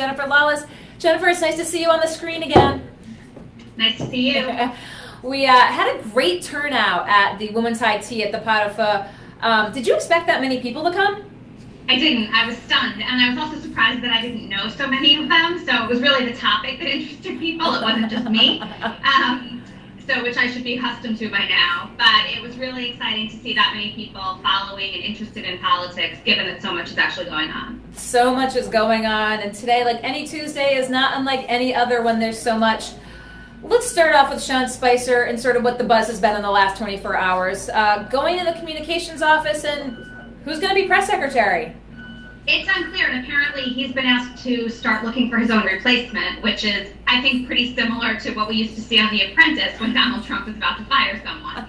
Jennifer Lawless. Jennifer, it's nice to see you on the screen again. Nice to see you. We had a great turnout at the Women's High Tea at the Pot of Pho. Did you expect that many people to come? I didn't. I was stunned. And I was also surprised that I didn't know so many of them. So it was really the topic that interested people. It wasn't just me. Which I should be accustomed to by now. But it was really exciting to see that many people following and interested in politics, given that so much is actually going on. So much is going on. And today, like any Tuesday, is not unlike any other when there's so much. Let's start off with Sean Spicer and sort of what the buzz has been in the last 24 hours. Going to the communications office, and who's going to be press secretary? It's unclear, and apparently he's been asked to start looking for his own replacement, which is, I think, pretty similar to what we used to see on The Apprentice when Donald Trump was about to fire someone.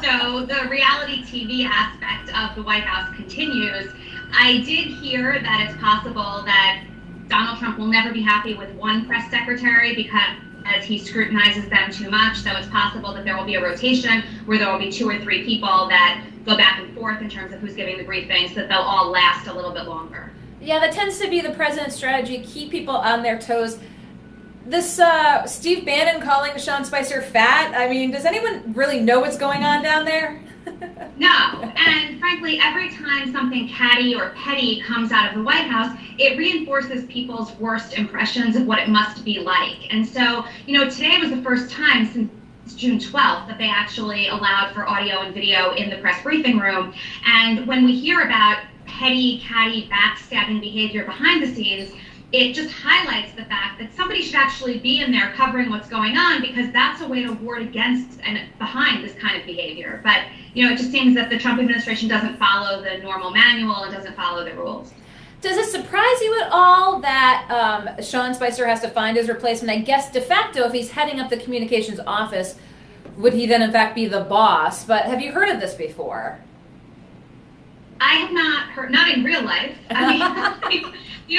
So the reality TV aspect of the White House continues. I did hear that it's possible that Donald Trump will never be happy with one press secretary because as he scrutinizes them too much. So it's possible that there will be a rotation where there will be 2 or 3 people that go back and forth in terms of who's giving the briefings, so that they'll all last a little bit longer. Yeah, that tends to be the president's strategy, keep people on their toes. This Steve Bannon calling Sean Spicer fat, I mean, does anyone really know what's going on down there? No, and frankly, every time something catty or petty comes out of the White House, it reinforces people's worst impressions of what it must be like. And so, today was the first time since June 12th that they actually allowed for audio and video in the press briefing room. And when we hear about petty, catty, backstabbing behavior behind the scenes, it just highlights the fact that somebody should actually be in there covering what's going on, because that's a way to ward against and behind this kind of behavior. But, it just seems that the Trump administration doesn't follow the normal manual and doesn't follow the rules. Does it surprise you at all that Sean Spicer has to find his replacement? I guess de facto, if he's heading up the communications office, would he then in fact be the boss? But have you heard of this before? I have not heard, not in real life. I mean,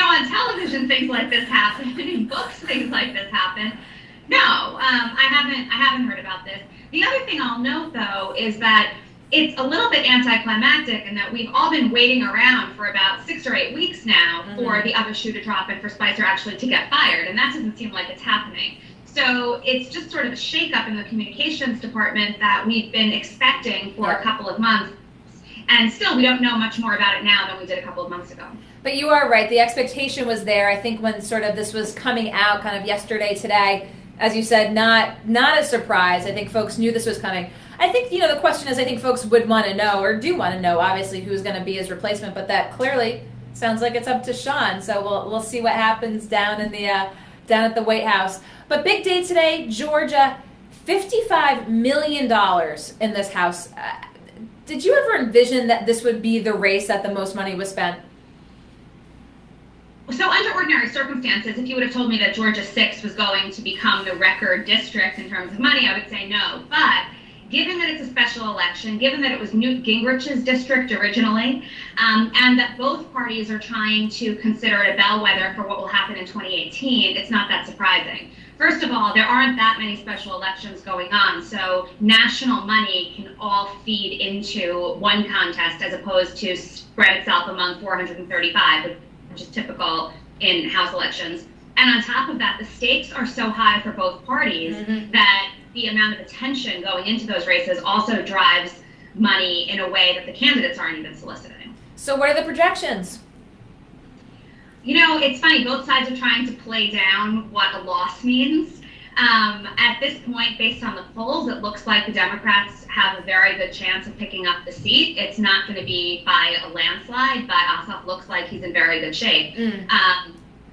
on television things like this happen, in books things like this happen. No, I haven't heard about this. The other thing I'll note, though, is that it's a little bit anticlimactic in that we've all been waiting around for about 6 or 8 weeks now for the other shoe to drop and for Spicer actually to get fired, and that doesn't seem like it's happening. So it's just sort of a shakeup in the communications department that we've been expecting for a couple of months, and still we don't know much more about it now than we did a couple of months ago. But you are right, the expectation was there. I think when sort of this was coming out kind of yesterday, today, as you said, not a surprise. I think folks knew this was coming. I think, the question is, I think folks would want to know, or do want to know, obviously, who's going to be his replacement, but that clearly sounds like it's up to Sean. So we'll see what happens down in the down at the White House. But big day today, Georgia, $55 million in this House. Did you ever envision that this would be the race that the most money was spent? So under ordinary circumstances, if you would have told me that Georgia 6 was going to become the record district in terms of money, I would say no. But given that it's a special election, given that it was Newt Gingrich's district originally, and that both parties are trying to consider it a bellwether for what will happen in 2018, it's not that surprising. First of all, there aren't that many special elections going on, so national money can all feed into one contest as opposed to spread itself among 435, which is typical in House elections. And on top of that, the stakes are so high for both parties that the amount of attention going into those races also drives money in a way that the candidates aren't even soliciting. So what are the projections? It's funny, both sides are trying to play down what a loss means. At this point, based on the polls, it looks like the Democrats have a very good chance of picking up the seat. It's not going to be by a landslide, but Ossoff looks like he's in very good shape.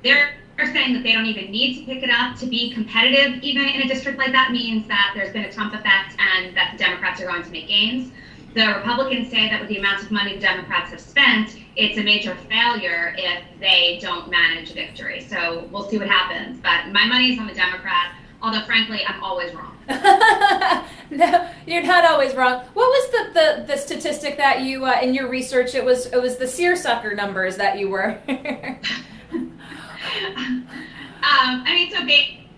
They're saying that they don't even need to pick it up to be competitive, even in a district like that, means that there's been a Trump effect and that the Democrats are going to make gains. The Republicans say that with the amount of money the Democrats have spent, it's a major failure if they don't manage victory. So we'll see what happens. But my money is on the Democrat, although frankly, I'm always wrong. No, you're not always wrong. What was the statistic that you, in your research, it was the seersucker numbers that you were? So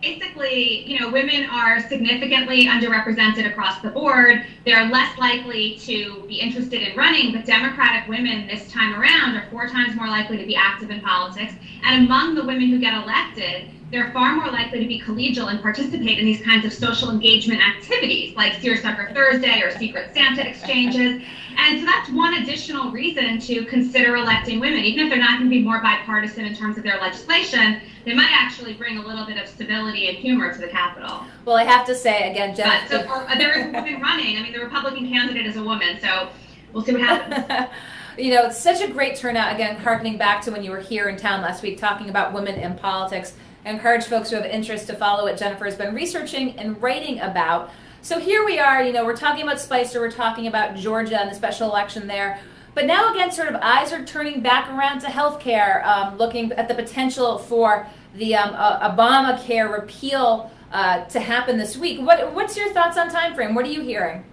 basically, women are significantly underrepresented across the board. They're less likely to be interested in running, but Democratic women this time around are 4 times more likely to be active in politics. And among the women who get elected, they're far more likely to be collegial and participate in these kinds of social engagement activities like Seersucker Thursday or Secret Santa exchanges. And so that's one additional reason to consider electing women. Even if they're not going to be more bipartisan in terms of their legislation, they might actually bring a little bit of stability and humor to the Capitol. Well, I have to say, again, Jen. So there is a woman running. I mean, the Republican candidate is a woman, so we'll see what happens. It's such a great turnout, again, harkening back to when you were here in town last week talking about women in politics. I encourage folks who have interest to follow what Jennifer has been researching and writing about. So here we are, we're talking about Spicer, we're talking about Georgia and the special election there. But now again, sort of eyes are turning back around to healthcare, looking at the potential for the Obamacare repeal to happen this week. What's your thoughts on time frame? What are you hearing?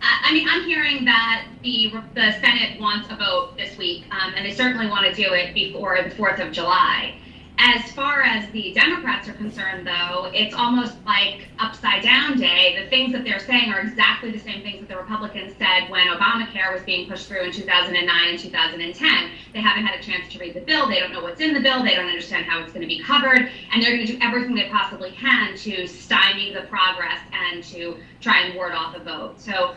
I'm hearing that the Senate wants a vote this week, and they certainly want to do it before the 4th of July. As far as the Democrats are concerned, though, it's almost like upside down day. The things that they're saying are exactly the same things that the Republicans said when Obamacare was being pushed through in 2009 and 2010. They haven't had a chance to read the bill. They don't know what's in the bill. They don't understand how it's going to be covered. And they're going to do everything they possibly can to stymie the progress and to try and ward off a vote. So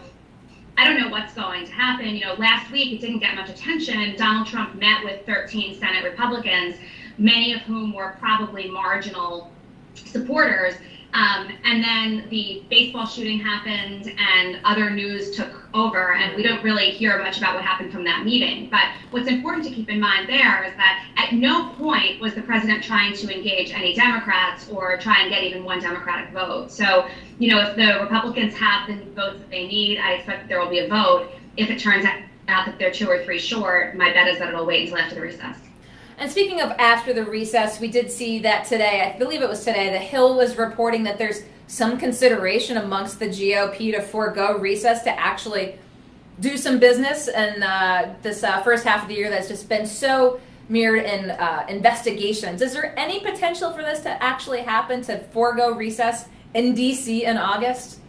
I don't know what's going to happen. Last week it didn't get much attention. Donald Trump met with 13 Senate Republicans, many of whom were probably marginal supporters. And then the baseball shooting happened and other news took over, and we don't really hear much about what happened from that meeting. But what's important to keep in mind there is that at no point was the president trying to engage any Democrats or try and get even one Democratic vote. So, if the Republicans have the votes that they need, I expect that there will be a vote. If it turns out that they're 2 or 3 short, my bet is that it'll wait until after the recess. And speaking of after the recess, we did see that today, I believe it was today, the Hill was reporting that there's some consideration amongst the GOP to forego recess to actually do some business in this first half of the year that's just been so mirrored in investigations. Is there any potential for this to actually happen, to forego recess in D.C. in August?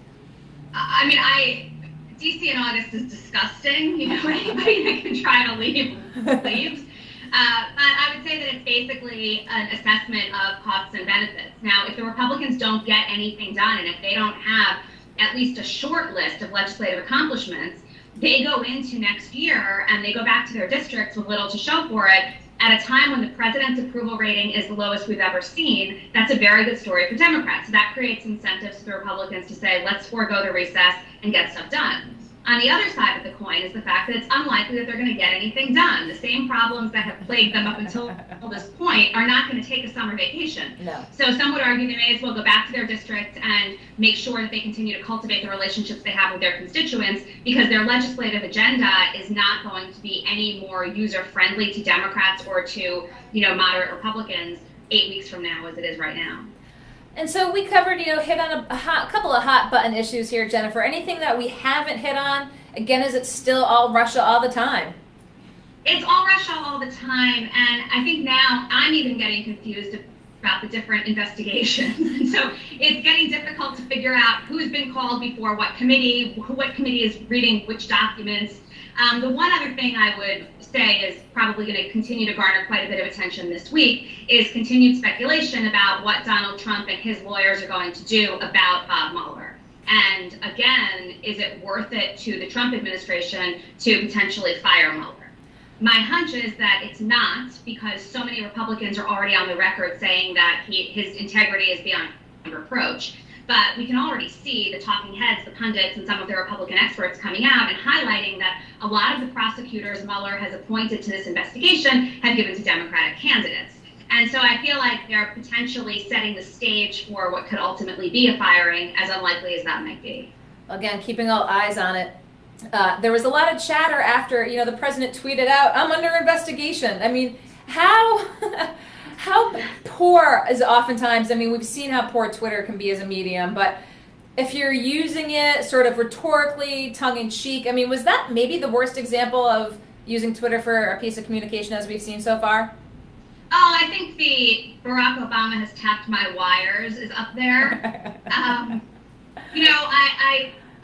D.C. in August is disgusting. Anybody that can try to leave leaves. But I would say that it's basically an assessment of costs and benefits. Now, if the Republicans don't get anything done, and if they don't have at least a short list of legislative accomplishments, they go into next year and they go back to their districts with little to show for it at a time when the president's approval rating is the lowest we've ever seen. That's a very good story for Democrats. So that creates incentives for the Republicans to say, let's forego the recess and get stuff done. On the other side of the coin is the fact that it's unlikely that they're going to get anything done. The same problems that have plagued them up until this point are not going to take a summer vacation. No. So some would argue they may as well go back to their districts and make sure that they continue to cultivate the relationships they have with their constituents, because their legislative agenda is not going to be any more user-friendly to Democrats or to, moderate Republicans 8 weeks from now as it is right now. And so we covered, hit on a couple of hot button issues here, Jennifer. Anything that we haven't hit on? Again, is it still all Russia all the time? It's all Russia all the time. And I think now I'm even getting confused about the different investigations. And so it's getting difficult to figure out who's been called before what committee is reading which documents. The one other thing I would say is probably going to continue to garner quite a bit of attention this week is continued speculation about what Donald Trump and his lawyers are going to do about Bob Mueller. And again, is it worth it to the Trump administration to potentially fire Mueller? My hunch is that it's not, because so many Republicans are already on the record saying that his integrity is beyond reproach. But we can already see the talking heads, the pundits, and some of the Republican experts coming out and highlighting that a lot of the prosecutors Mueller has appointed to this investigation have given to Democratic candidates. And so I feel like they're potentially setting the stage for what could ultimately be a firing, as unlikely as that might be. Again, keeping all eyes on it. There was a lot of chatter after, the president tweeted out, "I'm under investigation." I mean, how poor is oftentimes, we've seen how poor Twitter can be as a medium, but if you're using it sort of rhetorically, tongue-in-cheek, was that maybe the worst example of using Twitter for a piece of communication as we've seen so far? Oh, I think the Barack Obama has tapped my wires is up there.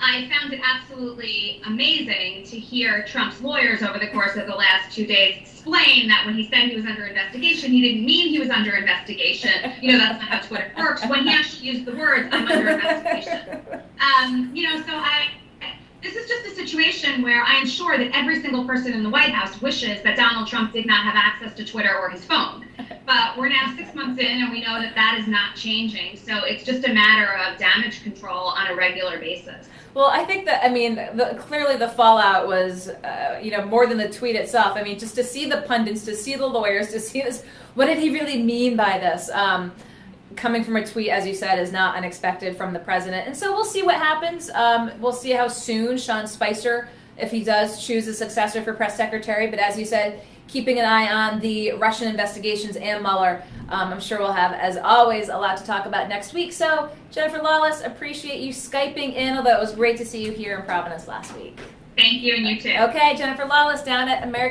I found it absolutely amazing to hear Trump's lawyers over the course of the last 2 days explain that when he said he was under investigation, he didn't mean he was under investigation. That's not how Twitter works. When he actually used the words, I'm under investigation. This is just a situation where I am sure that every single person in the White House wishes that Donald Trump did not have access to Twitter or his phone. But we're now 6 months in, and we know that that is not changing. So it's just a matter of damage control on a regular basis. Well, I think that, clearly the fallout was, more than the tweet itself. I mean, just to see the pundits, to see the lawyers, to see this, what did he really mean by this? Coming from a tweet, as you said, is not unexpected from the president. And so we'll see what happens. We'll see how soon Sean Spicer, if he does choose a successor for press secretary. But as you said, keeping an eye on the Russian investigations and Mueller. I'm sure we'll have, as always, a lot to talk about next week. So, Jennifer Lawless, appreciate you Skyping in, although it was great to see you here in Providence last week. Thank you, and you too. Okay, Jennifer Lawless down at American